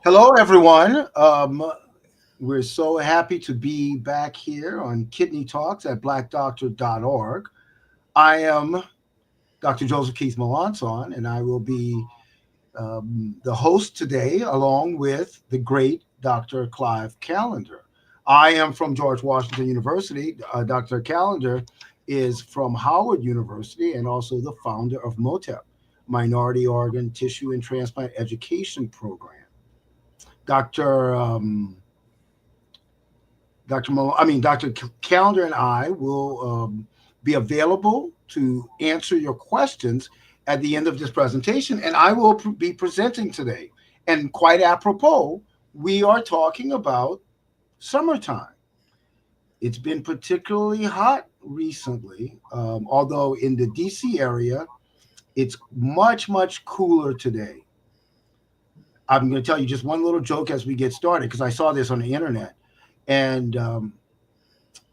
Hello, everyone. We're so happy to be back here on Kidney Talks at blackdoctor.org. I am Dr. Joseph Keith Melanson, and I will be the host today, along with the great Dr. Clive Callender. I am from George Washington University. Dr. Callender is from Howard University and also the founder of MOTEP, Minority Organ Tissue and Transplant Education Program. Dr. Dr. Calendar and I will be available to answer your questions at the end of this presentation, and I will be presenting today. And quite apropos, we are talking about summertime. It's been particularly hot recently, although in the DC area, it's much, much cooler today. I'm going to tell you just one little joke as we get started because I saw this on the internet. And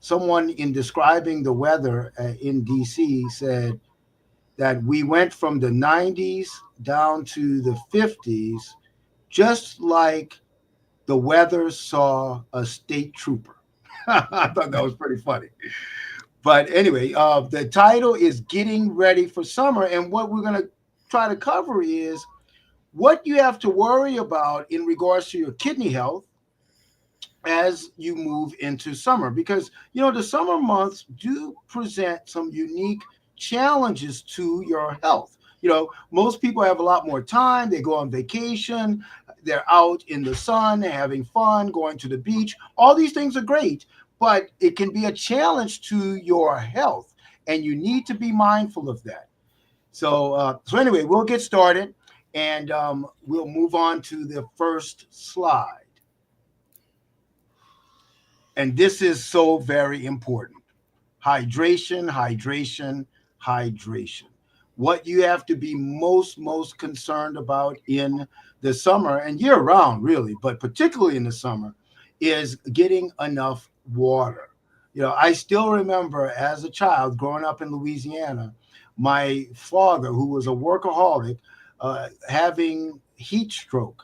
someone, in describing the weather in DC, said that we went from the 90s down to the 50s, just like the weather saw a state trooper. I thought that was pretty funny. But anyway, the title is Getting Ready for Summer. And what we're going to try to cover is what you have to worry about in regards to your kidney health as you move into summer, because the summer months do present some unique challenges to your health. Most people have a lot more time. They go on vacation, they're out in the sun, they're having fun, going to the beach. All these things are great, but it can be a challenge to your health, and you need to be mindful of that. So anyway, we'll get started, and we'll move on to the first slide. And this is so very important. Hydration, hydration, hydration. What you have to be most concerned about in the summer and year round, really, but particularly in the summer, is getting enough water. I still remember as a child growing up in Louisiana, my father, who was a workaholic, having heat stroke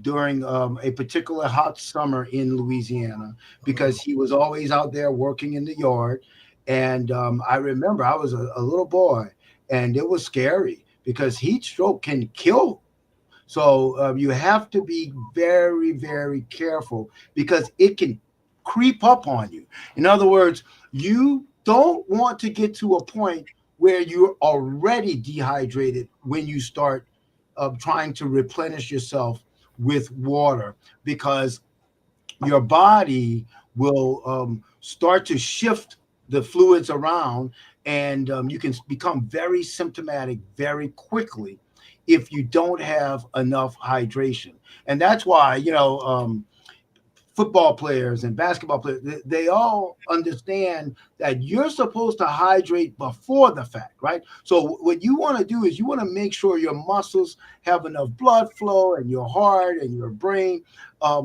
during a particular hot summer in Louisiana because he was always out there working in the yard. And I remember I was a little boy, and it was scary because heat stroke can kill. So you have to be very, very careful because it can creep up on you. In other words, you don't want to get to a point where you're already dehydrated when you start trying to replenish yourself with water, because your body will start to shift the fluids around, and you can become very symptomatic very quickly if you don't have enough hydration. And that's why football players and basketball players, they all understand that you're supposed to hydrate before the fact, right? So what you want to do is you want to make sure your muscles have enough blood flow, and your heart and your brain,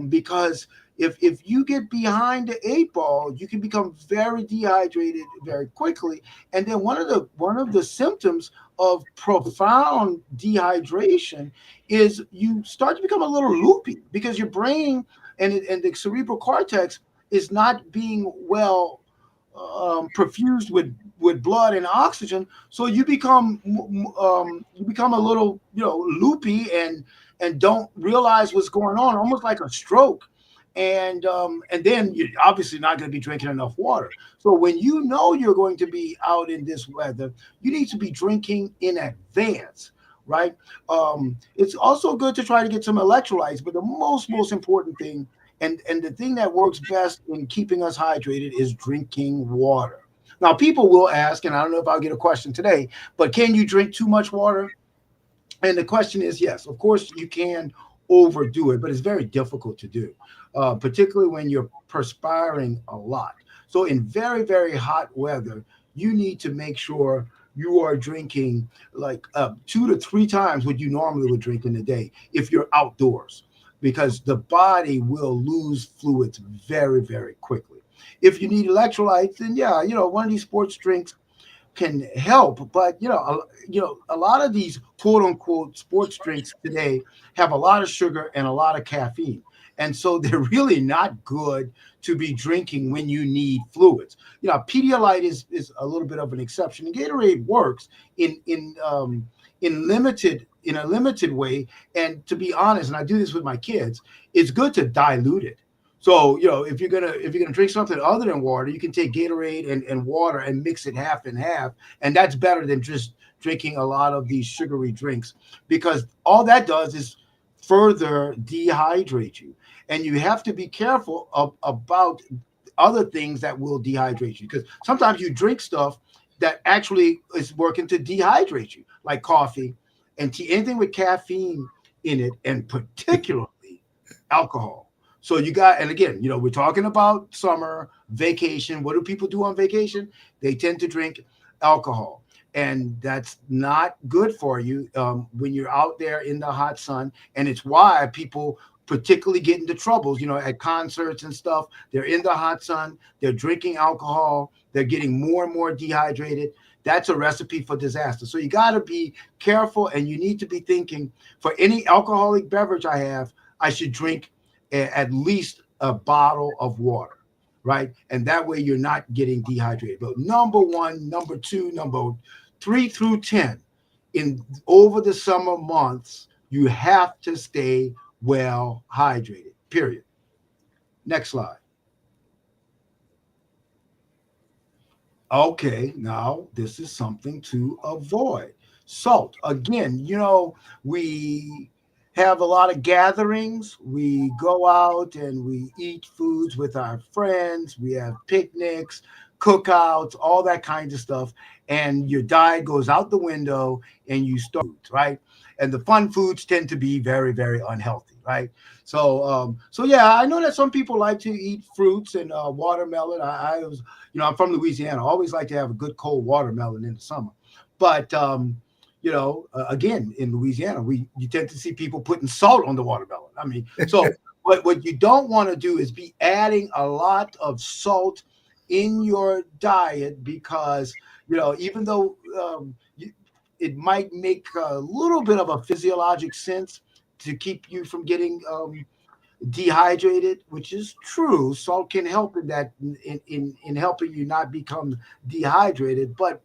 because if you get behind the eight ball, you can become very dehydrated very quickly. And then one of the symptoms of profound dehydration is you start to become a little loopy because your brain and the cerebral cortex is not being well perfused with blood and oxygen. So you become a little loopy and don't realize what's going on, almost like a stroke. And then you're obviously not going to be drinking enough water. So when you know you're going to be out in this weather, you need to be drinking in advance, right? It's also good to try to get some electrolytes, but the most important thing, and the thing that works best in keeping us hydrated, is drinking water. Now, people will ask, and I don't know if I'll get a question today, but can you drink too much water? And the question is, yes, of course you can overdo it, but it's very difficult to do, particularly when you're perspiring a lot. So in very, very hot weather, you need to make sure you are drinking like 2 to 3 times what you normally would drink in a day if you're outdoors, because the body will lose fluids very, very quickly. If you need electrolytes, then yeah, one of these sports drinks can help. But a lot of these quote unquote sports drinks today have a lot of sugar and a lot of caffeine. And so they're really not good to be drinking when you need fluids. Pedialyte is a little bit of an exception. And Gatorade works in a limited way. And to be honest, and I do this with my kids, it's good to dilute it. So, if you're gonna drink something other than water, you can take Gatorade and water and mix it half and half, and that's better than just drinking a lot of these sugary drinks, because all that does is further dehydrate you. And you have to be careful about other things that will dehydrate you, because sometimes you drink stuff that actually is working to dehydrate you, like coffee and tea, anything with caffeine in it, and particularly alcohol. So you got, and again, we're talking about summer vacation. What do people do on vacation? They tend to drink alcohol, and that's not good for you when you're out there in the hot sun. And it's why people particularly get into troubles, at concerts and stuff. They're in the hot sun, they're drinking alcohol, they're getting more and more dehydrated. That's a recipe for disaster. So you got to be careful, and you need to be thinking, for any alcoholic beverage I have, I should drink at least a bottle of water, right? And that way you're not getting dehydrated. But number one, number two, number 3 through 10, in over the summer months, you have to stay well hydrated, period. Next slide. Okay, now this is something to avoid. Salt. Again, we have a lot of gatherings. We go out and we eat foods with our friends. We have picnics, cookouts, all that kind of stuff. And your diet goes out the window and you start foods, right? And the fun foods tend to be very, very unhealthy, right? So yeah, I know that some people like to eat fruits and watermelon. I was, I'm from Louisiana. I always like to have a good cold watermelon in the summer. But again, in Louisiana, you tend to see people putting salt on the watermelon. I mean, so what you don't want to do is be adding a lot of salt in your diet, because even though it might make a little bit of a physiologic sense to keep you from getting dehydrated, which is true. Salt can help in that, in helping you not become dehydrated, but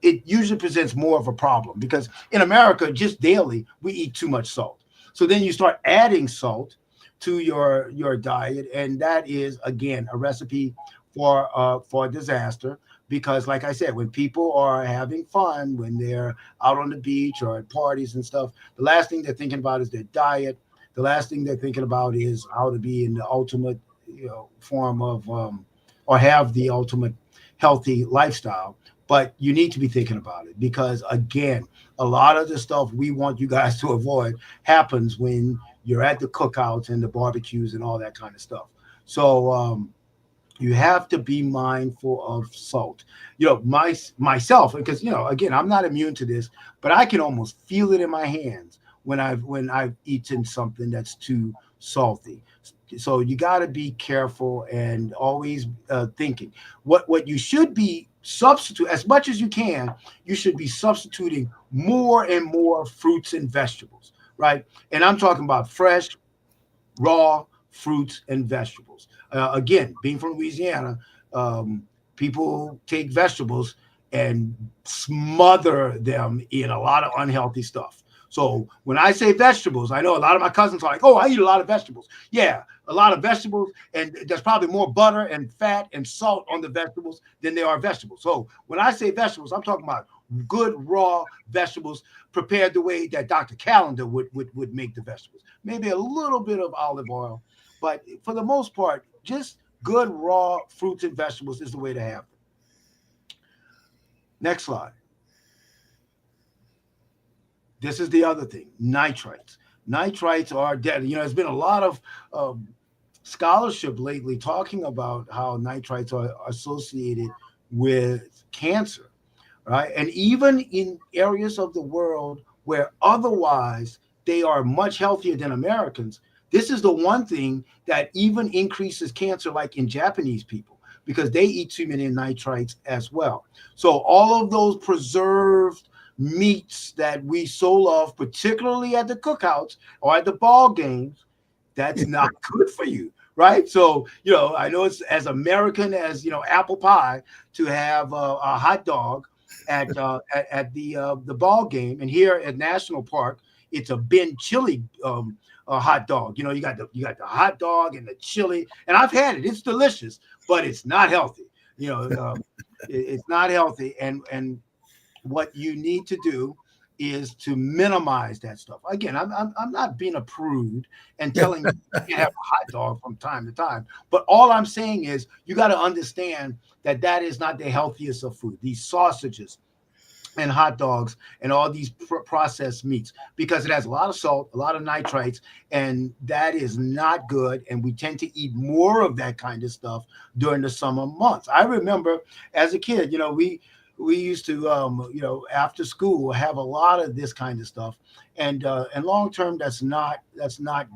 it usually presents more of a problem, because in America, just daily, we eat too much salt. So then you start adding salt to your diet, and that is again a recipe for disaster. Because, like I said, when people are having fun, when they're out on the beach or at parties and stuff, the last thing they're thinking about is their diet. The last thing they're thinking about is how to be in the ultimate, form of, or have the ultimate healthy lifestyle. But you need to be thinking about it, because again, a lot of the stuff we want you guys to avoid happens when you're at the cookouts and the barbecues and all that kind of stuff. So you have to be mindful of salt. Myself, because again, I'm not immune to this, but I can almost feel it in my hands when I've eaten something that's too salty. So you got to be careful and always thinking what you should be substitute as much as you can. You should be substituting more and more fruits and vegetables, right? And I'm talking about fresh, raw fruits and vegetables. Again, being from Louisiana, people take vegetables and smother them in a lot of unhealthy stuff. So when I say vegetables, I know a lot of my cousins are like, "Oh, I eat a lot of vegetables." Yeah, a lot of vegetables, and there's probably more butter and fat and salt on the vegetables than there are vegetables. So when I say vegetables, I'm talking about good raw vegetables prepared the way that Dr. Calendar would make the vegetables. Maybe a little bit of olive oil, but for the most part, just good raw fruits and vegetables is the way to have them. Next slide. This is the other thing, nitrites. Nitrites are dead. There's been a lot of scholarship lately talking about how nitrites are associated with cancer, right? And even in areas of the world where otherwise they are much healthier than Americans, this is the one thing that even increases cancer, like in Japanese people, because they eat too many nitrites as well. So all of those preserved meats that we so love, particularly at the cookouts or at the ball games, that's not good for you, right? So, I know it's as American as, apple pie to have a hot dog at the ball game, and here at National Park, it's a Ben chili a hot dog. You got the hot dog and the chili, and I've had it. It's delicious, but it's not healthy. It's not healthy, and what you need to do is to minimize that stuff. Again, I'm not being a prude and telling you you can't have a hot dog from time to time, but all I'm saying is you got to understand that that is not the healthiest of food. These sausages and hot dogs and all these processed meats, because it has a lot of salt, a lot of nitrites, and that is not good. And we tend to eat more of that kind of stuff during the summer months. I remember as a kid, we used to after school have a lot of this kind of stuff, and long term that's not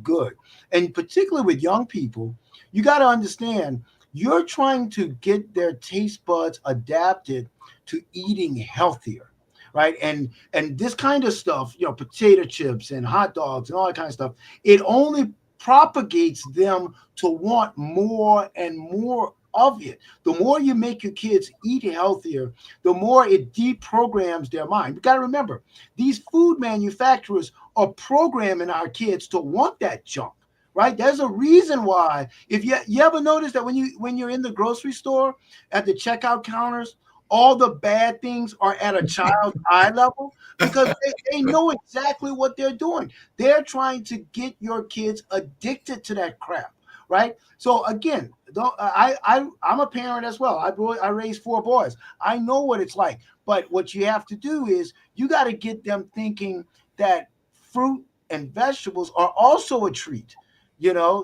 good. And particularly with young people, you got to understand, you're trying to get their taste buds adapted to eating healthier, right? And this kind of stuff, potato chips and hot dogs and all that kind of stuff, it only propagates them to want more and more of it. The more you make your kids eat healthier, the more it deprograms their mind. You got to remember, these food manufacturers are programming our kids to want that junk, right? There's a reason why. If you ever notice that when you're in the grocery store at the checkout counters, all the bad things are at a child's eye level, because they know exactly what they're doing. They're trying to get your kids addicted to that crap, right? So again, I'm a parent as well. I raised 4 boys. I know what it's like. But what you have to do is you got to get them thinking that fruit and vegetables are also a treat.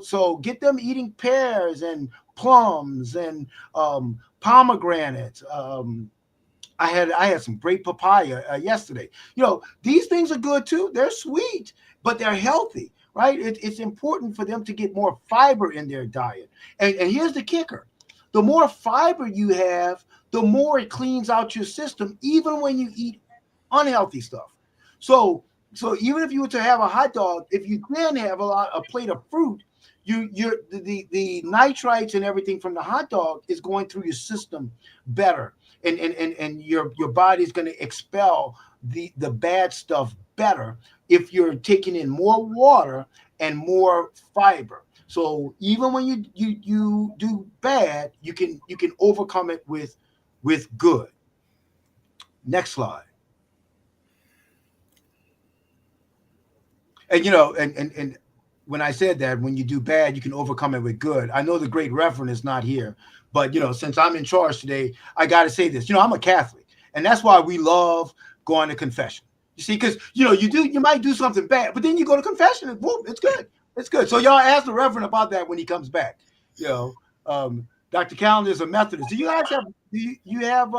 So get them eating pears and plums and pomegranates. I had some great papaya yesterday. These things are good too. They're sweet, but they're healthy, right? It's important for them to get more fiber in their diet. And here's the kicker: the more fiber you have, the more it cleans out your system, even when you eat unhealthy stuff. So even if you were to have a hot dog, if you then have a plate of fruit, the nitrites and everything from the hot dog is going through your system better, and your body's going to expel the bad stuff better if you're taking in more water and more fiber. So even when you do bad, you can overcome it with good. Next slide. And when I said that, when you do bad, you can overcome it with good. I know the great Reverend is not here, but since I'm in charge today, I got to say this. I'm a Catholic, and that's why we love going to confession. You see, because you might do something bad, but then you go to confession, and boom, it's good. It's good. So y'all ask the Reverend about that when he comes back. Dr. Calendar is a Methodist. Do you guys have you have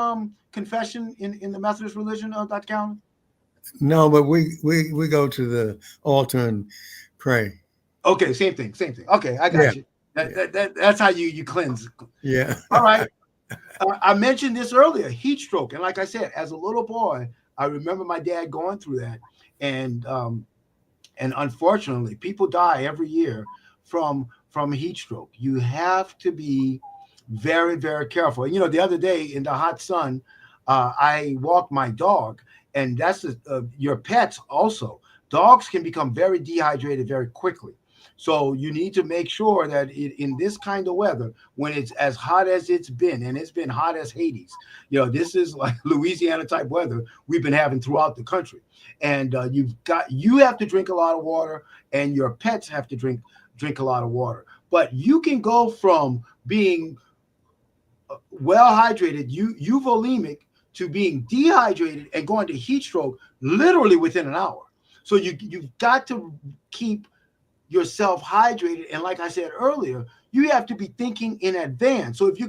confession in the Methodist religion, Dr. Calendar? No, but we go to the altar and pray. Okay, same thing. Okay, I Yeah. got you. That's how you cleanse. Yeah. All right. I mentioned this earlier, heat stroke, and like I said, as a little boy, I remember my dad going through that, and unfortunately, people die every year from heat stroke. You have to be very, very careful. And the other day in the hot sun, I walked my dog, and that's your pets also. Dogs can become very dehydrated very quickly. So you need to make sure that in this kind of weather, when it's as hot as it's been, and it's been hot as Hades, this is like Louisiana type weather we've been having throughout the country. And you have to drink a lot of water, and your pets have to drink a lot of water. But you can go from being well hydrated, euvolemic, to being dehydrated and going to heat stroke literally within an hour. So you've got to keep yourself hydrated. And like I said earlier, you have to be thinking in advance. So if you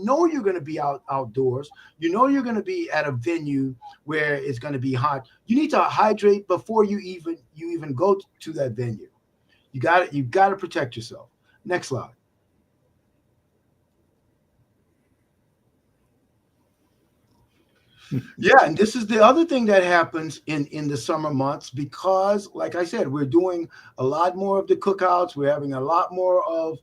know you're gonna be outdoors, you know you're gonna be at a venue where it's gonna be hot, you need to hydrate before you even go to that venue. You got to protect yourself. Next slide. Yeah, and this is the other thing that happens in the summer months because, like I said, we're doing a lot more of the cookouts. We're having a lot more of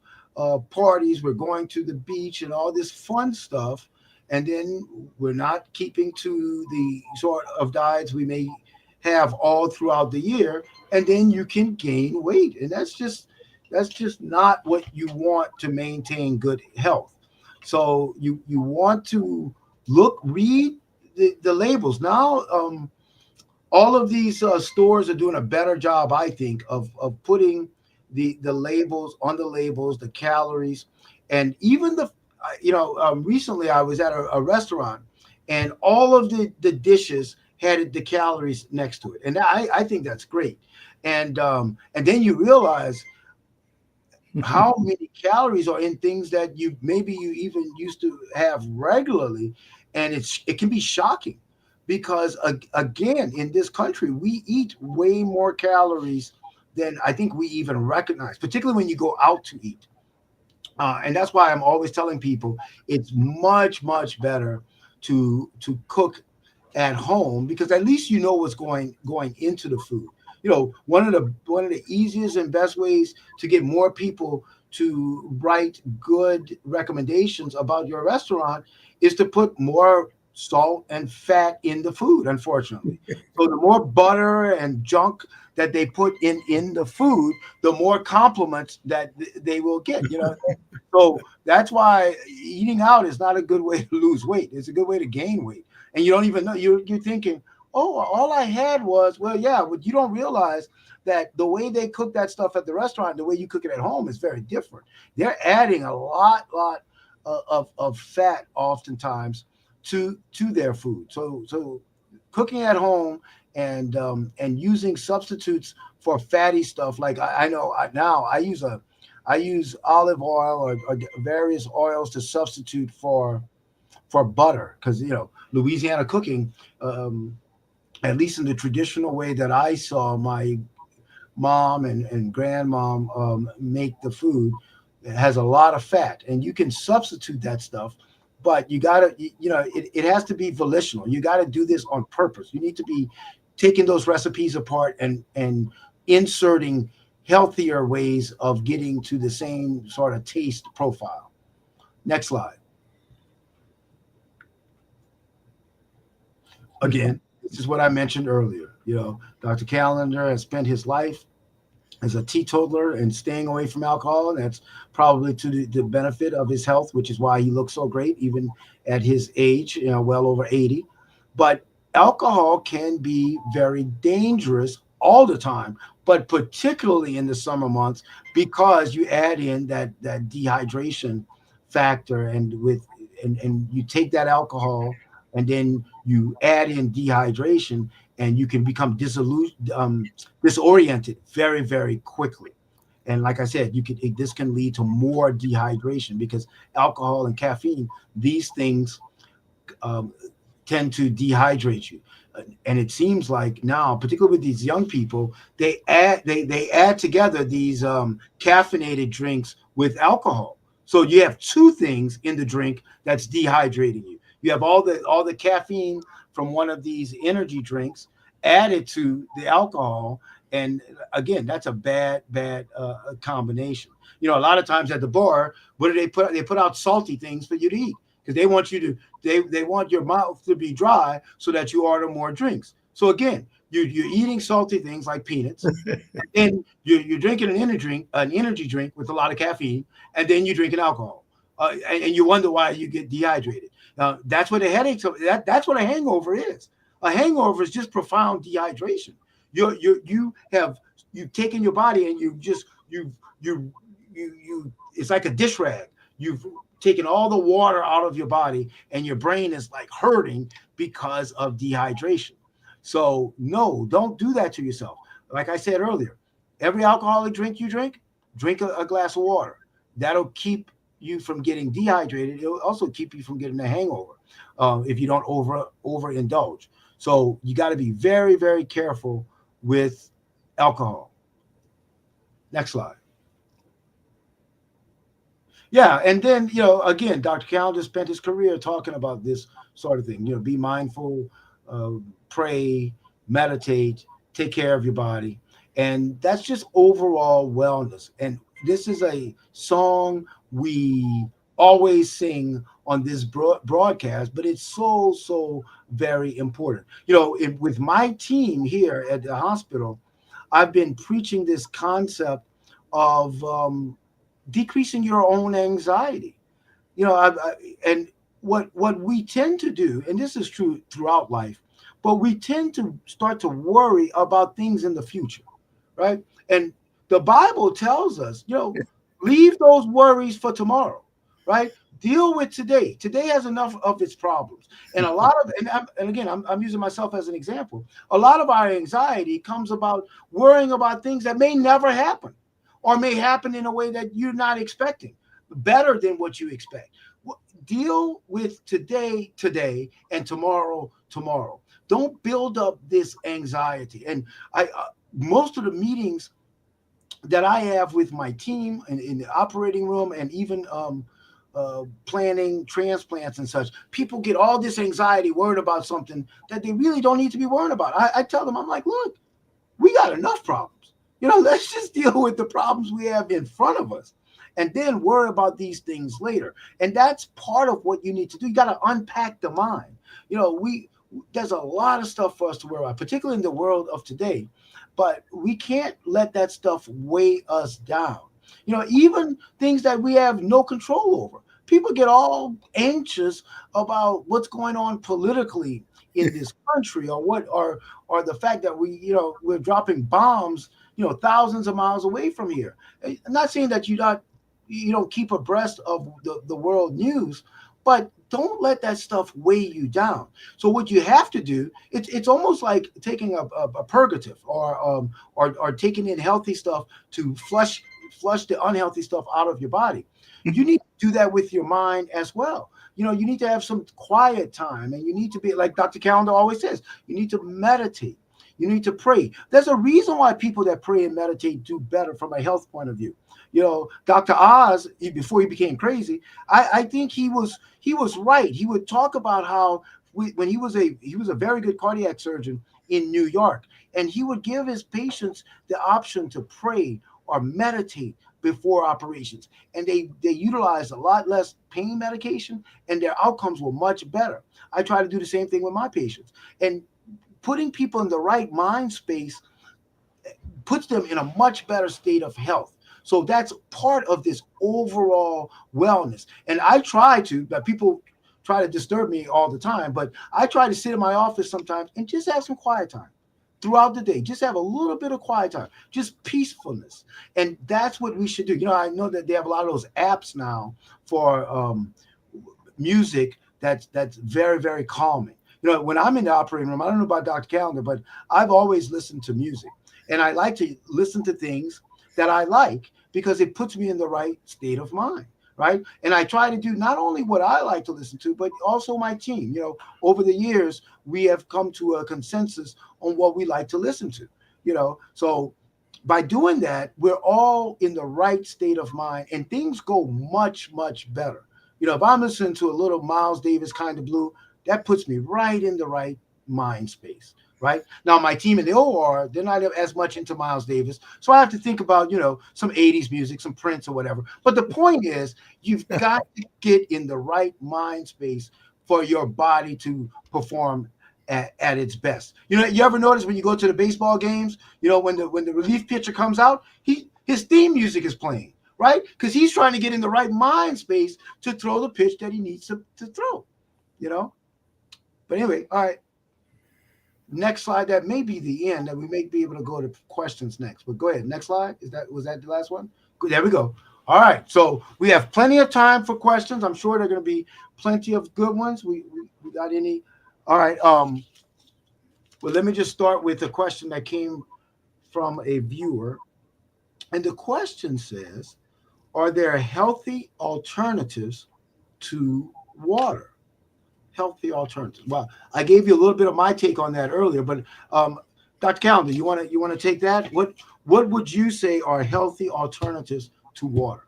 parties. We're going to the beach and all this fun stuff, and then we're not keeping to the sort of diets we may have all throughout the year, and then you can gain weight, and that's just not what you want to maintain good health. So you want to read the labels now. All of these stores are doing a better job, I think, of putting the labels on the labels, the calories, and even recently I was at a restaurant, and all of the dishes had the calories next to it, and I think that's great. And then you realize how many calories are in things that you even used to have regularly, and it can be shocking because again, in this country we eat way more calories than I think we even recognize, particularly when you go out to eat. And that's why I'm always telling people it's much better to cook at home, because at least you know what's going into the food. One of the easiest and best ways to get more people to write good recommendations about your restaurant is to put more salt and fat in the food, unfortunately. So the more butter and junk that they put in the food, the more compliments that they will get. So that's why eating out is not a good way to lose weight. It's a good way to gain weight. And you don't even know, you're thinking, oh, all I had was, well, yeah, but you don't realize that the way they cook that stuff at the restaurant, the way you cook it at home is very different. They're adding a lot of fat oftentimes to their food. So cooking at home and using substitutes for fatty stuff, like I know now I use olive oil or various oils to substitute for butter, because Louisiana cooking, at least in the traditional way that I saw my mom and grandmom make the food, it has a lot of fat, and you can substitute that stuff. But you gotta, it has to be volitional. You got to do this on purpose. You need to be taking those recipes apart and inserting healthier ways of getting to the same sort of taste profile. Next slide. Again, this is what I mentioned earlier. Dr. Callender has spent his life as a teetotaler and staying away from alcohol. That's probably to the benefit of his health, which is why he looks so great, even at his age, well over 80. But alcohol can be very dangerous all the time, but particularly in the summer months, because you add in that dehydration factor, and you take that alcohol and then you add in dehydration, and you can become disoriented very, very quickly. And like I said, this can lead to more dehydration, because alcohol and caffeine, these things um, tend to dehydrate you. And it seems like now, particularly with these young people, they add together these caffeinated drinks with alcohol. So you have two things in the drink that's dehydrating you. You have all the caffeine from one of these energy drinks added to the alcohol, and again, that's a bad combination. A lot of times at the bar, what do they put out? They put out salty things for you to eat, because they want you to they want your mouth to be dry so that you order more drinks. So again, you're eating salty things like peanuts, and you're drinking an energy drink with a lot of caffeine, and then you're drinking alcohol, and you wonder why you get dehydrated. That's what a headache. That's what a hangover is. A hangover is just profound dehydration. You've taken your body, and you just you it's like a dish rag. you've taken all the water out of your body and your brain is like hurting because of dehydration. So no, don't do that to yourself. Like I said earlier, every alcoholic drink you drink a glass of water. That'll keep you from getting dehydrated. It'll also keep you from getting a hangover if you don't overindulge. So you got to be very, very careful with alcohol. Next slide. Yeah, and then again, Dr. Calendar spent his career talking about this sort of thing. Be mindful, uh, pray, meditate, take care of your body, and that's just overall wellness. And this is a song we always sing on this broadcast, but it's so very important. With my team here at the hospital, I've been preaching this concept of decreasing your own anxiety. And what we tend to do, and this is true throughout life, but we tend to start to worry about things in the future, right? And the Bible tells us, leave those worries for tomorrow, right? Deal with today. Today has enough of its problems, and a lot of and again, I'm using myself as an example. A lot of our anxiety comes about worrying about things that may never happen or may happen in a way that you're not expecting, better than what you expect. Deal with today, and tomorrow. Don't build up this anxiety. And most of the meetings that I have with my team in the operating room, and even planning transplants and such, people get all this anxiety, worried about something that they really don't need to be worried about. I tell them, I'm like, look, we got enough problems. Let's just deal with the problems we have in front of us and then worry about these things later. And that's part of what you need to do. You got to unpack the mind. There's a lot of stuff for us to worry about, particularly in the world of today, but we can't let that stuff weigh us down. Even things that we have no control over. People get all anxious about what's going on politically in this country, or the fact that we're dropping bombs thousands of miles away from here. I'm not saying that you don't keep abreast of the world news, but don't let that stuff weigh you down. So what you have to do, it's almost like taking a purgative, or taking in healthy stuff to flush the unhealthy stuff out of your body. You need to do that with your mind as well. You need to have some quiet time, and you need to be, like Dr. Calendar always says, you need to meditate. You need to pray. There's a reason why people that pray and meditate do better from a health point of view. Dr. Oz, before he became crazy, I think he was right. He would talk about how when he was a very good cardiac surgeon in New York, and he would give his patients the option to pray or meditate before operations, and they utilized a lot less pain medication, and their outcomes were much better. I try to do the same thing with my patients, and putting people in the right mind space puts them in a much better state of health. So that's part of this overall wellness. And I try to, but people try to disturb me all the time, but I try to sit in my office sometimes and just have some quiet time throughout the day. Just have a little bit of quiet time, just peacefulness. And that's what we should do. I know that they have a lot of those apps now for music that's very, very calming. When I'm in the operating room, I don't know about Dr. Calendar, but I've always listened to music. And I like to listen to things that I like because it puts me in the right state of mind, right? And I try to do not only what I like to listen to, but also my team. Over the years, we have come to a consensus on what we like to listen to, So by doing that, we're all in the right state of mind, and things go much, much better. If I'm listening to a little Miles Davis Kind of Blue, that puts me right in the right mind space, right? Now, my team in the OR, they're not as much into Miles Davis. So I have to think about, some 80s music, some Prince or whatever. But the point is, you've got to get in the right mind space for your body to perform at its best. You ever notice when you go to the baseball games, when the relief pitcher comes out, his theme music is playing, right? Because he's trying to get in the right mind space to throw the pitch that he needs to throw, But anyway, all right. Next slide. That may be the end, that we may be able to go to questions next. But go ahead. Next slide. Was that the last one? Good. There we go. All right. So we have plenty of time for questions. I'm sure there are going to be plenty of good ones. We got any? All right. Well, let me just start with a question that came from a viewer. And the question says, are there healthy alternatives to water? Healthy alternatives. Well, I gave you a little bit of my take on that earlier, but Dr. Calendar, you want to take that? What would you say are healthy alternatives to water?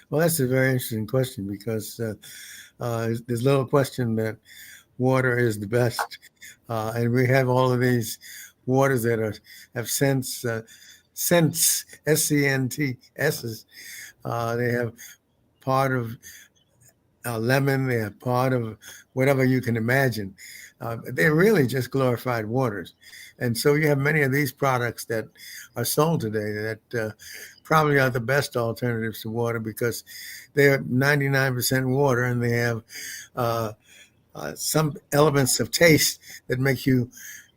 Well, that's a very interesting question because there's little question that water is the best, and we have all of these waters that have scents SCNTSs. They have part of lemon. They have part of whatever you can imagine. They're really just glorified waters, and so you have many of these products that are sold today that probably are the best alternatives to water because they're 99% water and they have uh, some elements of taste that make you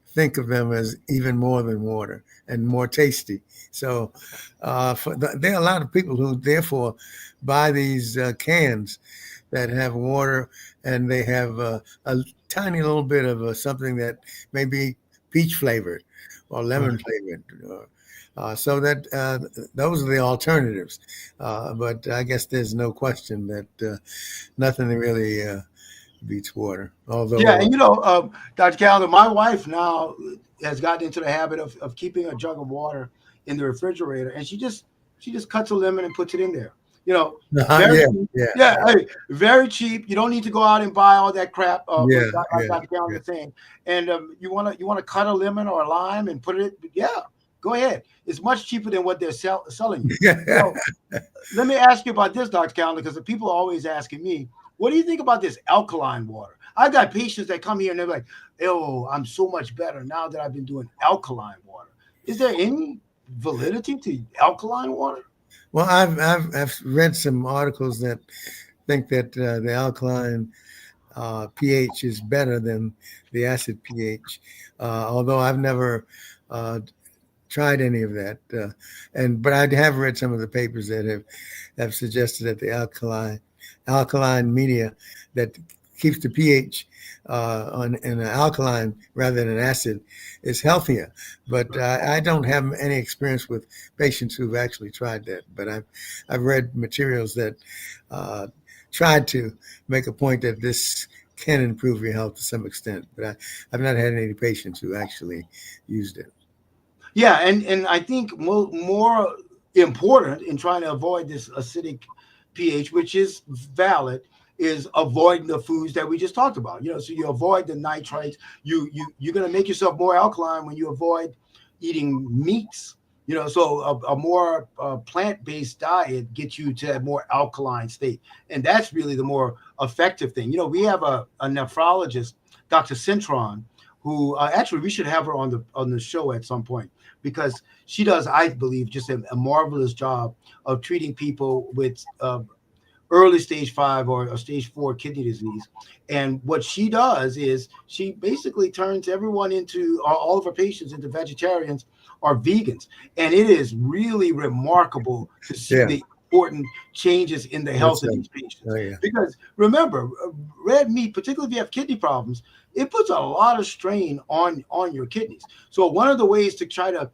think of them as even more than water and more tasty. So there are a lot of people who therefore buy these cans that have water and they have a tiny little bit of something that may be peach flavored or lemon Right. flavored. So that those are the alternatives. But I guess there's no question that nothing really beats water. Yeah, Although, and Dr. Calendar, my wife now has gotten into the habit of keeping a jug of water in the refrigerator, and she just cuts a lemon and puts it in there. You know, very yeah, cheap. yeah, Yeah, hey, very cheap. You don't need to go out and buy all that crap. yeah, Like yeah, Dr. yeah. Calendar is saying, and you wanna cut a lemon or a lime and put it. Yeah, go ahead. It's much cheaper than what they're selling you. You Yeah. know, let me ask you about this, Dr. Calendar, because the people are always asking me, what do you think about this alkaline water? I've got patients that come here and they're like, oh, I'm so much better now that I've been doing alkaline water. Is there any validity to alkaline water? Well, I've read some articles that think that the alkaline pH is better than the acid pH, although I've never uh, tried any of that. But I have read some of the papers that have suggested that the alkaline media that keeps the pH on in an alkaline rather than an acid is healthier. But I don't have any experience with patients who've actually tried that. But I've read materials that uh, tried to make a point that this can improve your health to some extent. But I've not had any patients who actually used it. Yeah, and I think more important in trying to avoid this acidic pH, which is valid, is avoiding the foods that we just talked about. So you avoid the nitrates. You're going to make yourself more alkaline when you avoid eating meats. So a more plant-based diet gets you to a more alkaline state, and that's really the more effective thing. We have a nephrologist, Dr. Cintron, who actually we should have her on the show at some point because she does, I believe, just a marvelous job of treating people with early stage 5 or stage 4 kidney disease. And what she does is she basically turns everyone into all of her patients into vegetarians or vegans. And it is really remarkable to see Yeah, the important changes in the health that's of these patients. oh yeah. Because remember, red meat, particularly if you have kidney problems, it puts a lot of strain on your kidneys. So one of the ways to try to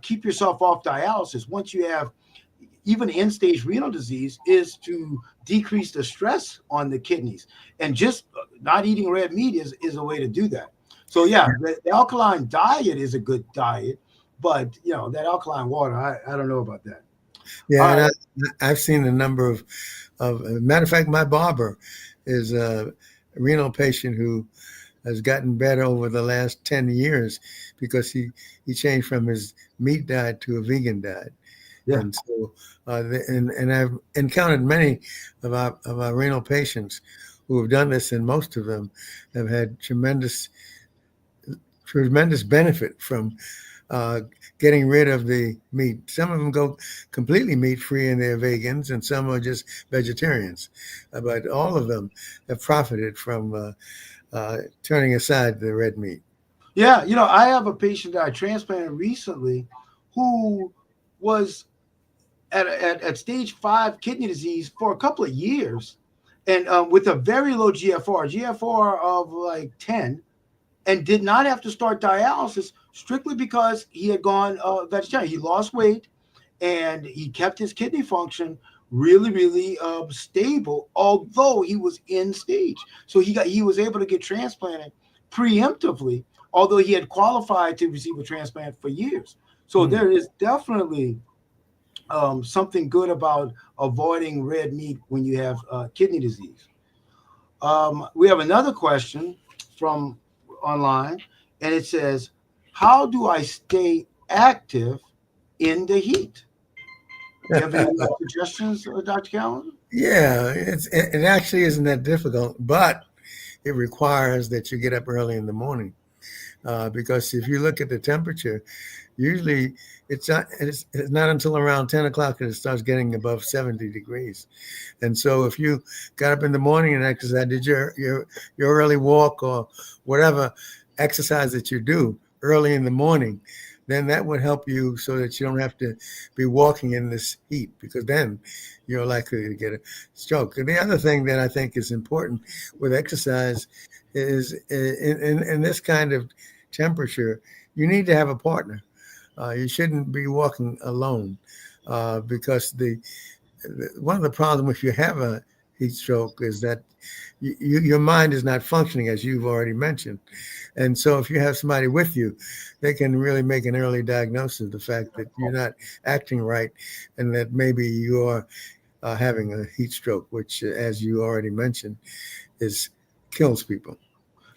keep yourself off dialysis once you have even end stage renal disease is to decrease the stress on the kidneys. And just not eating red meat is a way to do that. So, yeah, the alkaline diet is a good diet, but, that alkaline water, I don't know about that. All Yeah, and right. I've seen a number of matter of fact, my barber is a renal patient who has gotten better over the last 10 years because he changed from his meat diet to a vegan diet. Yeah. And so, and I've encountered many of our renal patients who have done this, and most of them have had tremendous benefit from uh, getting rid of the meat. Some of them go completely meat free and they're vegans, and some are just vegetarians. But all of them have profited from turning aside the red meat. Yeah. I have a patient that I transplanted recently who was at stage 5 kidney disease for a couple of years, and with a very low GFR of like 10, and did not have to start dialysis strictly because he had gone vegetarian. He lost weight and he kept his kidney function really stable, although he was in stage. So he was able to get transplanted preemptively, although he had qualified to receive a transplant for years. So there is definitely something good about avoiding red meat when you have kidney disease. We have another question from online, and it says, "How do I stay active in the heat?" Do you have any suggestions, Dr. Callan? Yeah, it actually isn't that difficult, but it requires that you get up early in the morning. Because if you look at the temperature, usually it's not until around 10 o'clock that it starts getting above 70 degrees. And so if you got up in the morning and exercised, did your early walk or whatever exercise that you do early in the morning, then that would help you so that you don't have to be walking in this heat, because then you're likely to get a stroke. And the other thing that I think is important with exercise is in this kind of temperature, you need to have a partner. You shouldn't be walking alone, because one of the problems if you have a heat stroke is that your mind is not functioning, as you've already mentioned. And so if you have somebody with you, they can really make an early diagnosis of the fact that you're not acting right and that maybe you are having a heat stroke, which, as you already mentioned, kills people.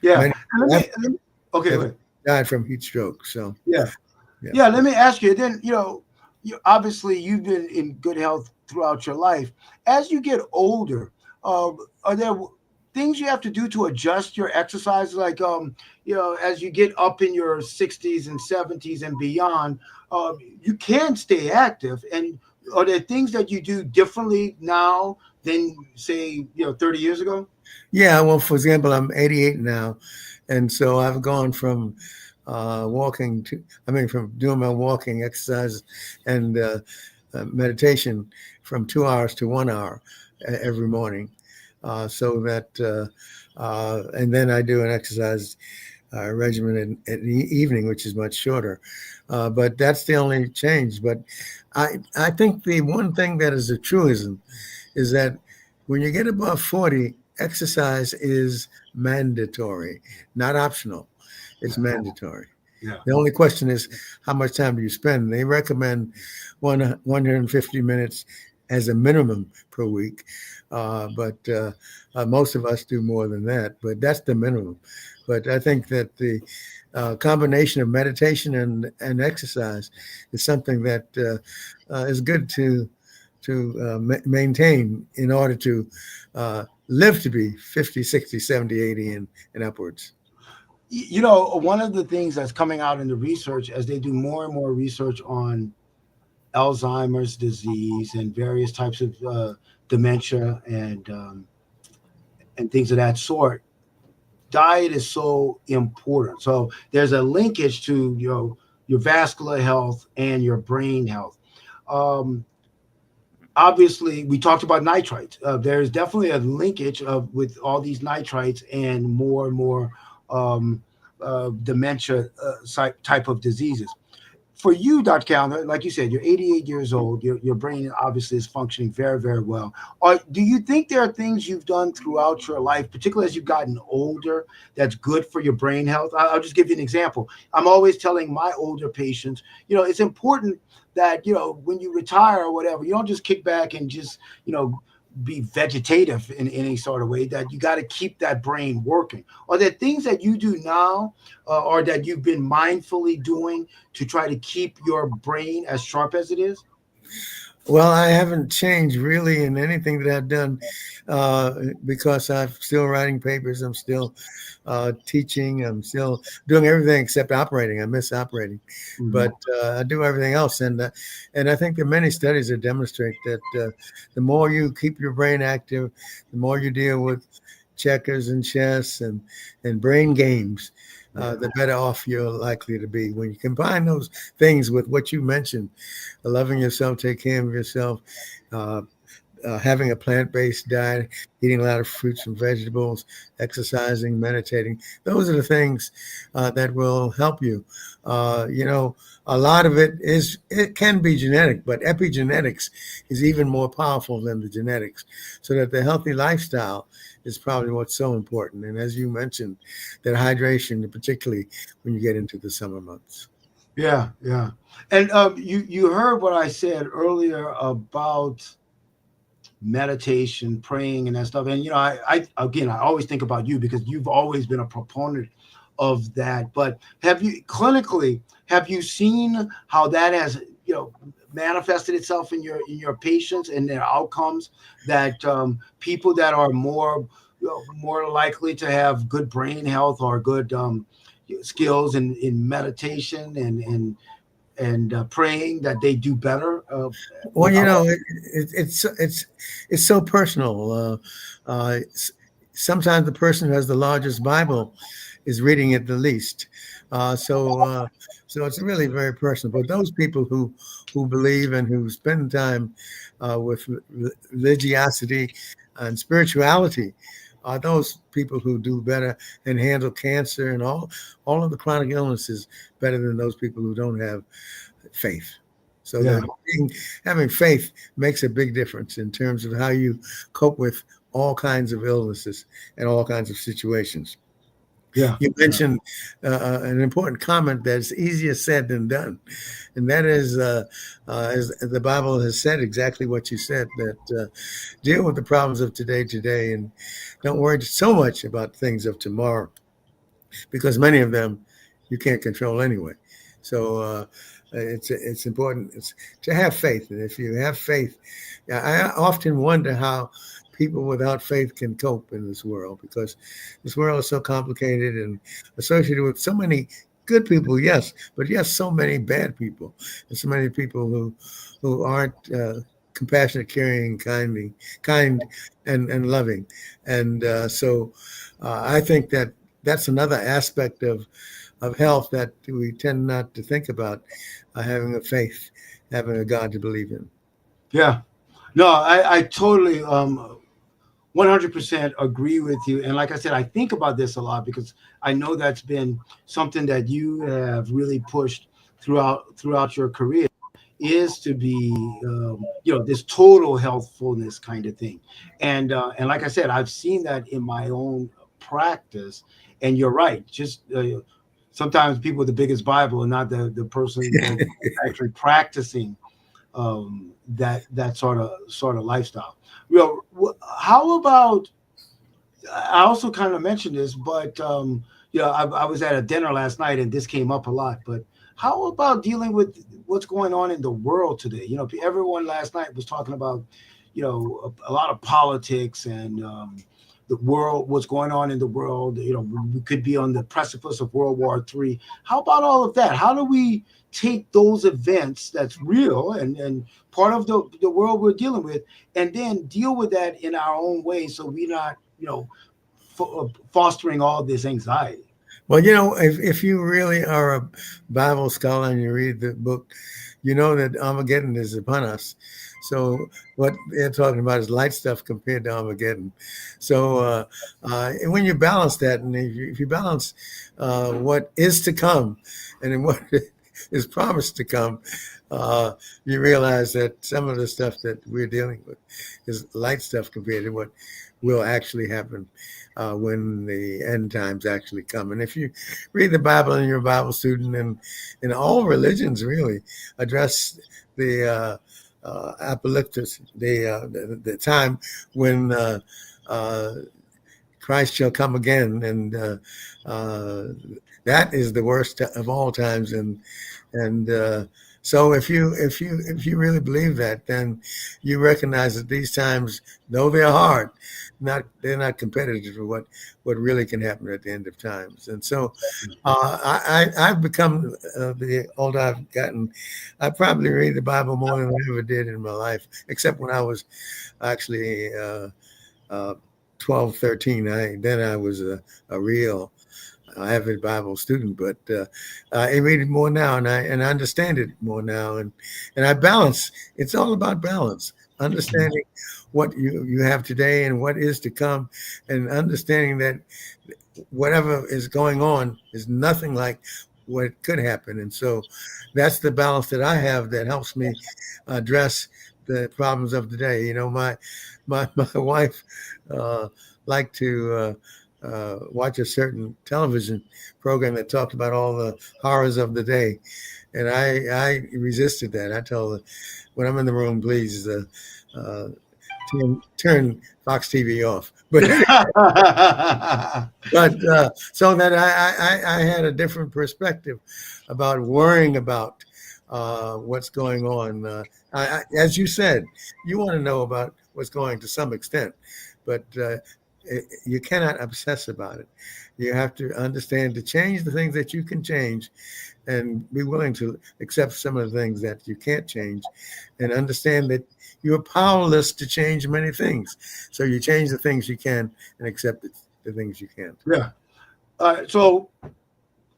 Yeah. Many Okay. have died from heat stroke. So Yeah. Let me ask you. Then obviously you've been in good health throughout your life. As you get older, are there things you have to do to adjust your exercise? Like as you get up in your 60s and 70s and beyond, you can stay active. And are there things that you do differently now than say 30 years ago? Yeah, well, for example, I'm 88 now, and so I've gone from from doing my walking exercise and meditation from 2 hours to 1 hour every morning. So that, and then I do an exercise regimen in the evening, which is much shorter. But that's the only change. But I think the one thing that is a truism is that when you get above 40, exercise is mandatory, not optional. It's mandatory. Yeah. The only question is, how much time do you spend? They recommend 150 minutes as a minimum per week. But most of us do more than that, but that's the minimum. But I think that the combination of meditation and exercise is something that is good to maintain in order to live to be 50, 60, 70, 80 and upwards. One of the things that's coming out in the research as they do more and more research on Alzheimer's disease and various types of dementia and things of that sort, diet is so important. So there's a linkage to your vascular health and your brain health. Obviously, we talked about nitrites. There's definitely a linkage with all these nitrites and more dementia type of diseases. For you, Dr. Calendar, like you said, you're 88 years old. Your brain obviously is functioning very, very well. Do you think there are things you've done throughout your life, particularly as you've gotten older, that's good for your brain health? I'll just give you an example. I'm always telling my older patients, it's important that, when you retire or whatever, you don't just kick back and just, be vegetative in any sort of way, that you got to keep that brain working. Are there things that you do now or that you've been mindfully doing to try to keep your brain as sharp as it is? Well, I haven't changed really in anything that I've done because I'm still writing papers. I'm still teaching. I'm still doing everything except operating. I miss operating, but I do everything else. And I think that many studies that demonstrate that the more you keep your brain active, the more you deal with checkers and chess and brain games, the better off you're likely to be. When you combine those things with what you mentioned, loving yourself, take care of yourself, uh, having a plant-based diet, eating a lot of fruits and vegetables, exercising, meditating. Those are the things that will help you. A lot of it can be genetic, but epigenetics is even more powerful than the genetics. So that the healthy lifestyle is probably what's so important. And as you mentioned, that hydration, particularly when you get into the summer months. Yeah, yeah. And you heard what I said earlier about meditation, praying, and that stuff. And I again, I always think about you because you've always been a proponent of that. But have you seen how that has manifested itself in your patients and their outcomes? That people that are more likely to have good brain health or good skills in meditation and praying, that they do better Well, without. it's so personal. Sometimes the person who has the largest Bible is reading it the least. So it's really very personal. But those people who believe and who spend time with religiosity and spirituality are those people who do better and handle cancer and all of the chronic illnesses better than those people who don't have faith. So Yeah, having faith makes a big difference in terms of how you cope with all kinds of illnesses and all kinds of situations. yeah, You yeah, mentioned an important comment that's easier said than done, and that is, as the Bible has said, exactly what you said, that deal with the problems of today, and don't worry so much about things of tomorrow, because many of them you can't control anyway. So it's important to have faith, and if you have faith, I often wonder how people without faith can cope in this world, because this world is so complicated and associated with so many good people, yes, but yes, so many bad people, and so many people who aren't compassionate, caring, kind, and loving, and I think that that's another aspect of health that we tend not to think about, having a faith, having a God to believe in. yeah. No, I totally 100% agree with you. And like I said, I think about this a lot because I know that's been something that you have really pushed throughout your career, is to be this total healthfulness kind of thing. And like I said, I've seen that in my own practice. And you're right. Just sometimes people with the biggest Bible are not the person that's actually practicing that sort of lifestyle. How about? I also kind of mentioned this, but I was at a dinner last night and this came up a lot. But how about dealing with what's going on in the world today? Everyone last night was talking about a lot of politics and the world, what's going on in the world. We could be on the precipice of World War III. How about all of that? How do we take those events that's real and part of the world we're dealing with, and then deal with that in our own way, so we're not fostering all this anxiety? Well, if you really are a Bible scholar and you read the book, you know that Armageddon is upon us. So what they're talking about is light stuff compared to Armageddon. So when you balance that, and if you balance what is to come and then what is promised to come, you realize that some of the stuff that we're dealing with is light stuff compared to what will actually happen when the end times actually come. And if you read the Bible and you're a Bible student, and all religions really address the apocalypse, the time when Christ shall come again, and that is the worst of all times. And so if you really believe that, then you recognize that these times, though they're hard, they're not competitive to what really can happen at the end of times. And so I've become, the older I've gotten, I probably read the Bible more than I ever did in my life, except when I was actually uh, 12, 13, I was a real avid Bible student, but I read it more now, and I understand it more now, and I balance. It's all about balance, understanding what you have today and what is to come, and understanding that whatever is going on is nothing like what could happen, and so that's the balance that I have that helps me address the problems of the day. You know, my wife liked to watch a certain television program that talked about all the horrors of the day, and I resisted that. I told her, when I'm in the room, please turn Fox TV off. But so that I had a different perspective about worrying about what's going on. As you said, you want to know about what's going to some extent, but you cannot obsess about it. You have to understand to change the things that you can change and be willing to accept some of the things that you can't change and understand that you're powerless to change many things. So you change the things you can and accept the things you can't. Yeah. So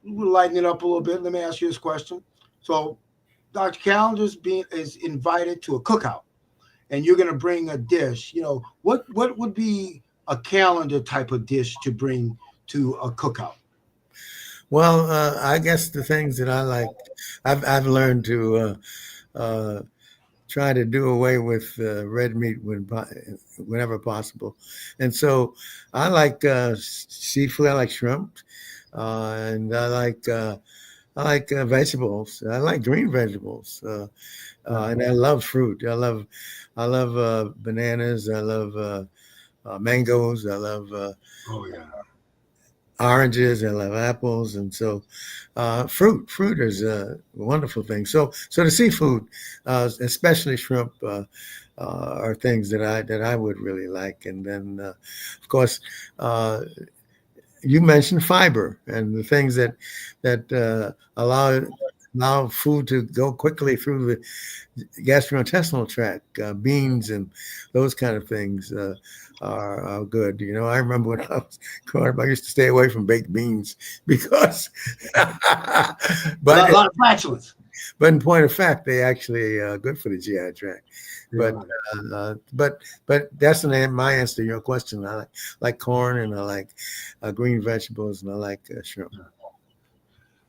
we'll lighten it up a little bit. Let me ask you this question. So Dr. Calendar's is invited to a cookout, and you're going to bring a dish. You know, what would be a calendar type of dish to bring to a cookout? Well, I guess the things that I like, I've learned to try to do away with red meat whenever possible, and so I like seafood. I like shrimp, and I like vegetables. I like green vegetables, and I love fruit. I love bananas. I love mangoes. I love Oh yeah. oranges. I love apples, and so fruit is a wonderful thing. So the seafood, especially shrimp, are things that I would really like. And then, of course, you mentioned fiber and the things that allow food to go quickly through the gastrointestinal tract. Beans and those kind of things are good. You know, I remember when I was growing up, I used to stay away from baked beans because, but A lot of flatulence. but in point of fact, they actually are good for the GI tract. But but that's my answer to your question. I like corn, and I like green vegetables, and I like shrimp.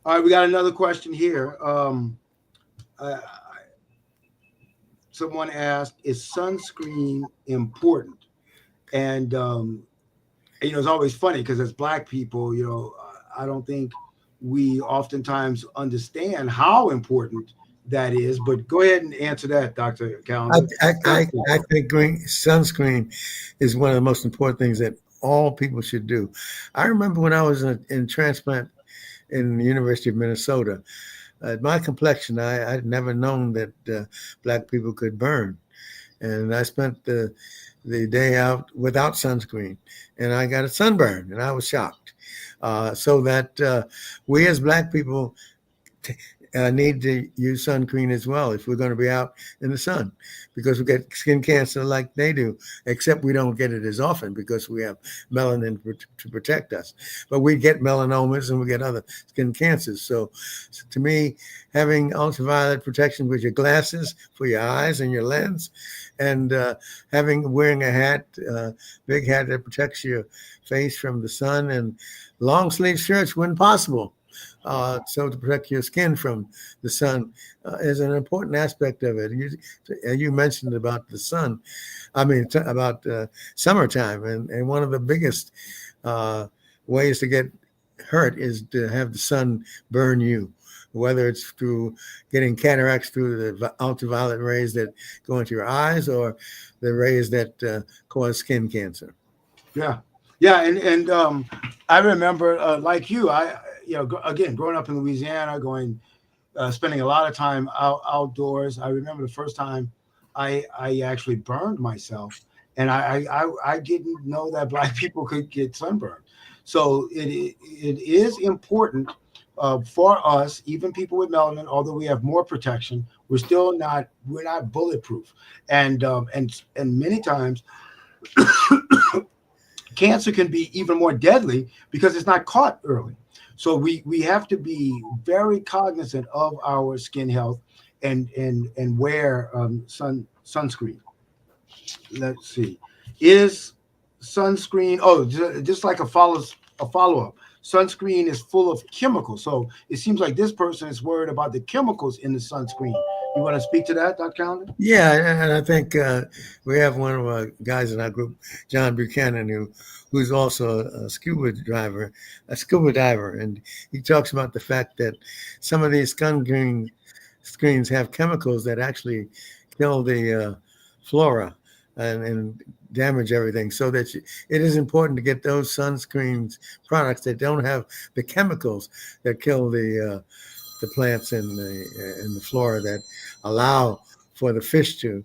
All right, we got another question here. Someone asked, "Is sunscreen important?" And you know, it's always funny because as Black people, you know, I don't think we oftentimes understand how important that is. But go ahead and answer that, Dr. Calendar. I think green sunscreen is one of the most important things that all people should do. I remember when I was in transplant in the University of Minnesota, my complexion, I'd never known that Black people could burn. And I spent the day out without sunscreen, and I got a sunburn, and I was shocked. So that we as Black people need to use sunscreen as well if we're going to be out in the sun, because we get skin cancer like they do, except we don't get it as often because we have melanin to protect us. But we get melanomas and we get other skin cancers. So to me, having ultraviolet protection with your glasses for your eyes and your lens, and wearing a hat, big hat that protects your face from the sun, and long sleeve shirts when possible. So to protect your skin from the sun is an important aspect of it. You mentioned about the sun, about summertime, and one of the biggest ways to get hurt is to have the sun burn you, whether it's through getting cataracts through the ultraviolet rays that go into your eyes or the rays that cause skin cancer. Yeah. Yeah. And I remember, like you, again, growing up in Louisiana, spending a lot of time outdoors. I remember the first time I actually burned myself, and I didn't know that Black people could get sunburned. So it is important for us, even people with melanin, although we have more protection, we're not bulletproof, and many times cancer can be even more deadly because it's not caught early. So we have to be very cognizant of our skin health and wear sunscreen. Let's see. Is sunscreen? Oh, just like a follow up. Sunscreen is full of chemicals, so it seems like this person is worried about the chemicals in the sunscreen. You want to speak to that, Dr. Calendar? Yeah, and I think we have one of our guys in our group, John Buchanan, who's also a scuba diver, and he talks about the fact that some of these sunscreen screens have chemicals that actually kill the flora and damage everything. So that it is important to get those sunscreens products that don't have the chemicals that kill the plants and the flora that allow for the fish to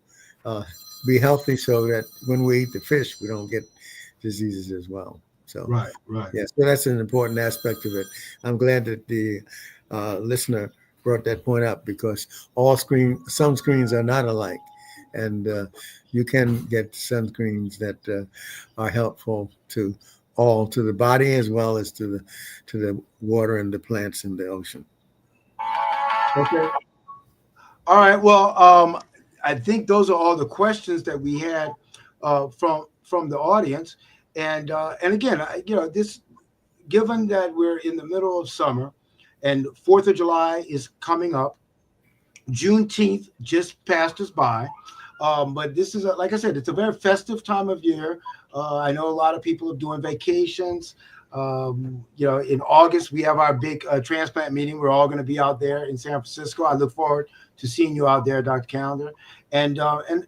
be healthy, so that when we eat the fish, we don't get diseases as well. So, Right, right. yeah, so that's an important aspect of it. I'm glad that the listener brought that point up, because some screens are not alike, and you can get sunscreens that are helpful to the body as well as to the water and the plants in the ocean. Okay. All right. Well, I think those are all the questions that we had from the audience, and again, this, given that we're in the middle of summer, and 4th of July is coming up, Juneteenth just passed us by, but this is like I said, it's a very festive time of year. I know a lot of people are doing vacations. In August we have our big transplant meeting. We're all going to be out there in San Francisco. I look forward to seeing you out there, Dr. Calendar. And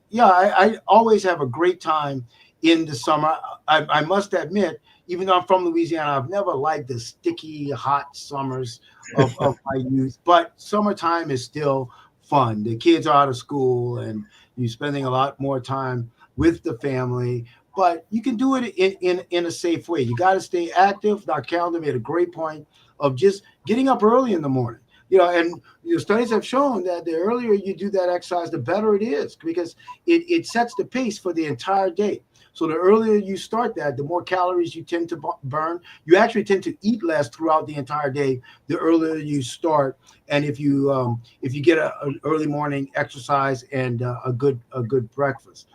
yeah, I always have a great time in the summer. I must admit, even though I'm from Louisiana, I've never liked the sticky, hot summers of my youth. But summertime is still fun. The kids are out of school, and you're spending a lot more time with the family. But you can do it in a safe way. You got to stay active. Dr. Calendar made a great point of just getting up early in the morning. And studies have shown that the earlier you do that exercise, the better it is, because it sets the pace for the entire day. So the earlier you start that, the more calories you tend to burn. You actually tend to eat less throughout the entire day the earlier you start. And if you get an early morning exercise and a good breakfast.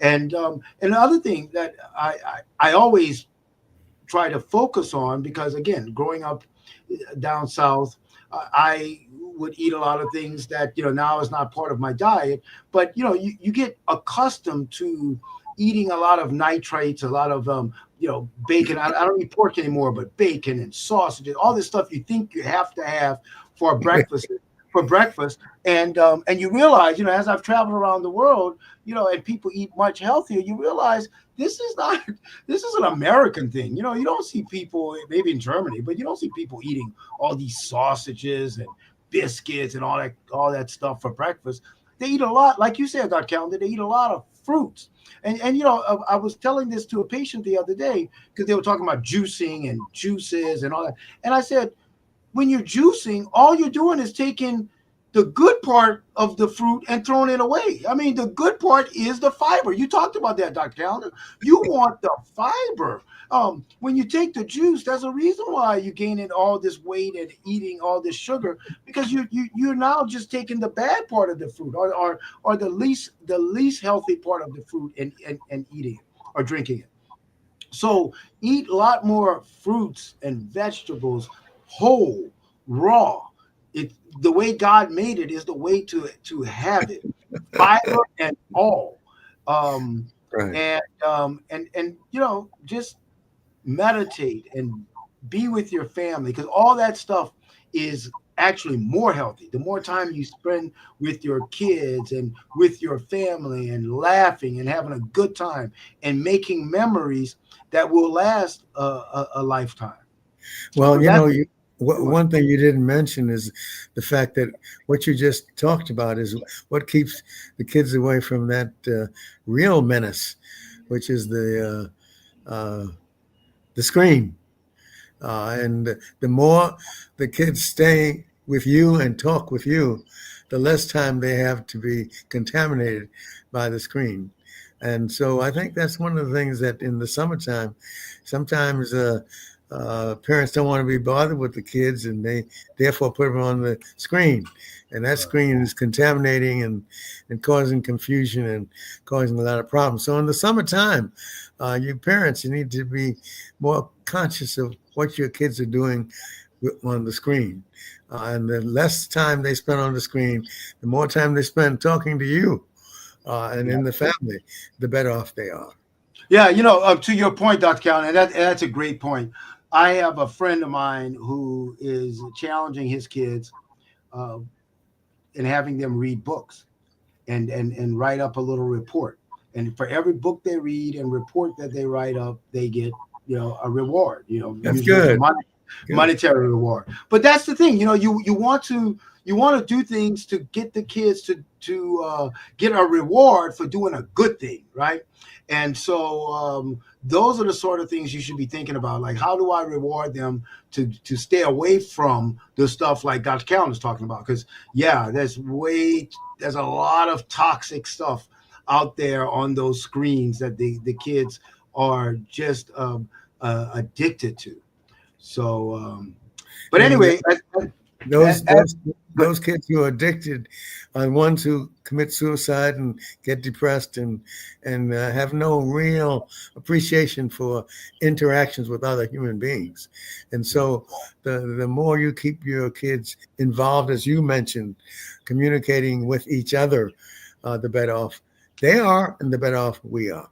And the other thing that I always try to focus on, because again, growing up down south, I would eat a lot of things that now is not part of my diet. But you get accustomed to eating a lot of nitrates, a lot of bacon. I don't eat pork anymore, but bacon and sausages, all this stuff you think you have to have for breakfast. And you realize, as I've traveled around the world, and people eat much healthier, you realize this is an American thing. You don't see people, maybe in Germany, but you don't see people eating all these sausages and biscuits and all that stuff for breakfast. They eat a lot, like you said, Dr. Calendar, they eat a lot of fruits. And I was telling this to a patient the other day, because they were talking about juicing and juices and all that. And I said, when you're juicing, all you're doing is taking the good part of the fruit and throwing it away. I mean, the good part is the fiber. You talked about that, Dr. Calendar. You want the fiber. When you take the juice, there's a reason why you're gaining all this weight and eating all this sugar, because you're now just taking the bad part of the fruit, or the least healthy part of the fruit, and eating it or drinking it. So eat a lot more fruits and vegetables, whole, raw. The way God made it is the way to have it, fiber and all. Right. And just meditate and be with your family, because all that stuff is actually more healthy. The more time you spend with your kids and with your family and laughing and having a good time and making memories that will last a lifetime. Well, So one thing you didn't mention is the fact that what you just talked about is what keeps the kids away from that real menace, which is the screen. And the more the kids stay with you and talk with you, the less time they have to be contaminated by the screen. And so I think that's one of the things that in the summertime, sometimes parents don't want to be bothered with the kids, and they therefore put them on the screen. And that Right. screen is contaminating and causing confusion and causing a lot of problems. So in the summertime, you parents, you need to be more conscious of what your kids are doing on the screen. And the less time they spend on the screen, the more time they spend talking to you and in the family, the better off they are. Yeah, to your point, Dr. Callen, and that's a great point. I have a friend of mine who is challenging his kids uh, and having them read books and write up a little report. And for every book they read and report that they write up, they get a reward. That's Usually it's a good. Good. monetary reward. But that's the thing. You want to do things to get the kids to get a reward for doing a good thing, right? And so those are the sort of things you should be thinking about. Like, how do I reward them to stay away from the stuff like Dr. Callen is talking about? Because yeah, there's a lot of toxic stuff out there on those screens that the kids are just addicted to. So, but And anyway, those as- those those kids who are addicted are ones who commit suicide and get depressed and have no real appreciation for interactions with other human beings. And so the more you keep your kids involved, as you mentioned, communicating with each other, the better off they are and the better off we are.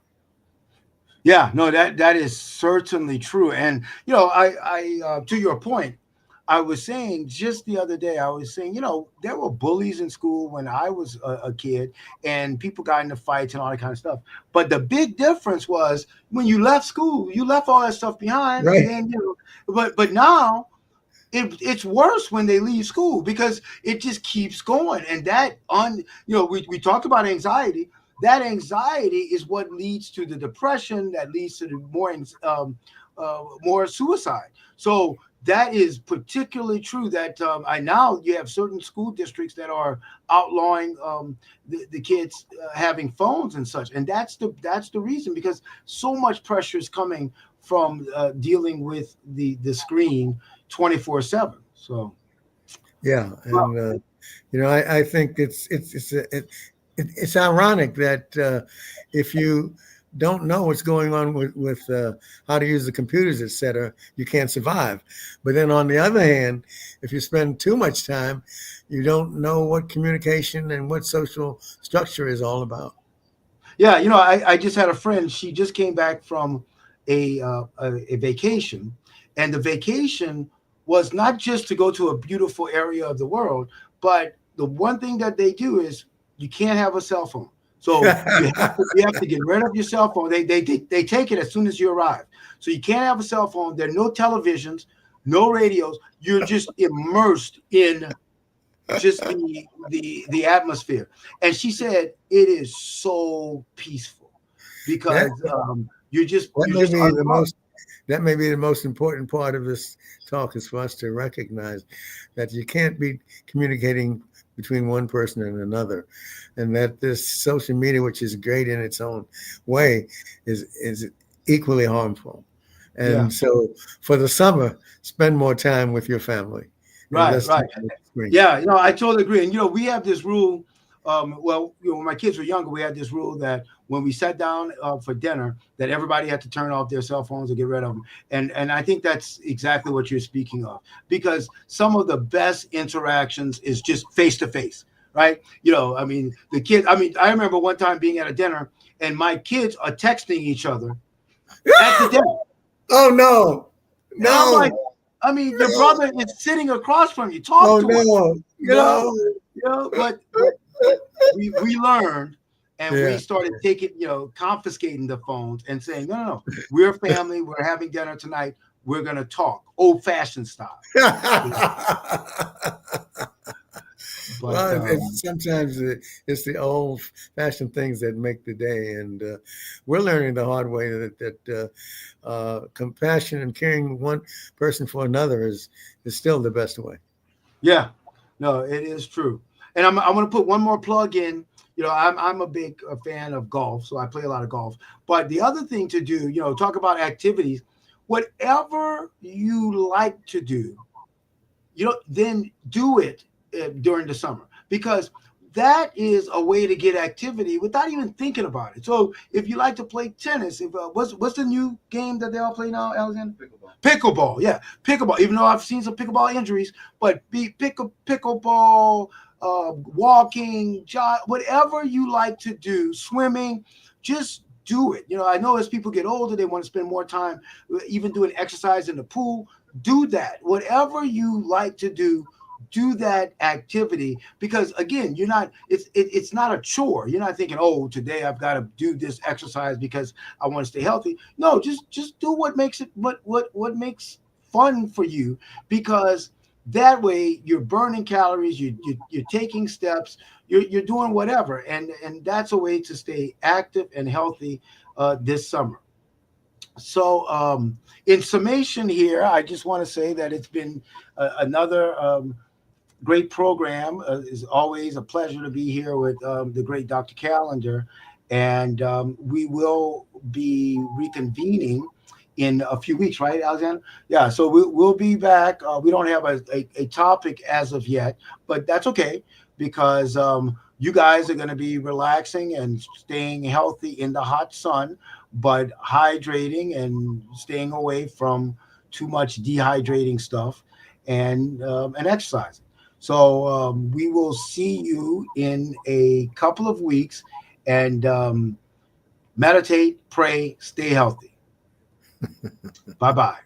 yeah, no, that is certainly true. And I to your point, I was saying just the other day, I was saying, there were bullies in school when I was a kid, and people got into fights and all that kind of stuff. But the big difference was when you left school, you left all that stuff behind, and Right. then but now it's worse when they leave school because it just keeps going, and we talked about anxiety. That anxiety is what leads to the depression, that leads to the more suicide. So that is particularly true. That I now you have certain school districts that are outlawing the kids having phones and such, and that's the reason, because so much pressure is coming from dealing with the screen 24/7. So Yeah, well, and I think it's ironic that if you don't know what's going on with how to use the computers, et cetera, you can't survive. But then on the other hand, if you spend too much time, you don't know what communication and what social structure is all about. yeah, I just had a friend. She just came back from a vacation, and the vacation was not just to go to a beautiful area of the world, but the one thing that they do is you can't have a cell phone. So you have to get rid of your cell phone. They take it as soon as you arrive. So you can't have a cell phone. There are no televisions, no radios. You're just immersed in just the atmosphere. And she said it is so peaceful that because you're just that you're may just be the unplugged. most that may be the most important part of this talk, is for us to recognize that you can't be communicating between one person and another, and that this social media, which is great in its own way, is equally harmful. Yeah, And so for the summer, spend more time with your family and right, less time right. on the screen. Yeah, I totally agree. And we have this rule. Well, when my kids were younger, we had this rule that when we sat down for dinner, that everybody had to turn off their cell phones or get rid of them. And I think that's exactly what you're speaking of, because some of the best interactions is just face to face, right? I mean, the kids. I mean, I remember one time being at a dinner and my kids are texting each other at the dinner. Oh no, And I'm like, no, I mean, your no, brother is sitting across from you. Talk oh to him, no, you know. no. But we learned, and we Yeah. started taking, confiscating the phones and saying, no, we're family. We're having dinner tonight. We're gonna talk old fashioned style. But Well, sometimes it's the old-fashioned things that make the day, and we're learning the hard way that compassion and caring one person for another is still the best way. yeah, no, it is true. And I'm going to put one more plug in I'm a big fan of golf, so I play a lot of golf. But the other thing to do, talk about activities, whatever you like to do, then do it during the summer, because that is a way to get activity without even thinking about it. So if you like to play tennis, if what's the new game that they all play now, Alexander? Pickleball, yeah, pickleball. Even though I've seen some pickleball injuries, but pickleball, walking, whatever you like to do, swimming, just do it. I know as people get older, they want to spend more time even doing exercise in the pool. Do that. Whatever you like to do that activity, because again, it's not a chore. You're not thinking, oh, today I've got to do this exercise because I want to stay healthy. No, just do what makes it what makes fun for you, because that way you're burning calories, you're taking steps, you're doing whatever, and that's a way to stay active and healthy this summer. So, in summation here, I just want to say that it's been another great program. It's always a pleasure to be here with the great Dr. Callender. And we will be reconvening in a few weeks, right, Alexander? Yeah, so we'll be back. We don't have a topic as of yet, but that's okay, because you guys are going to be relaxing and staying healthy in the hot sun, but hydrating and staying away from too much dehydrating stuff, and exercising. So we will see you in a couple of weeks, and meditate, pray, stay healthy. Bye bye.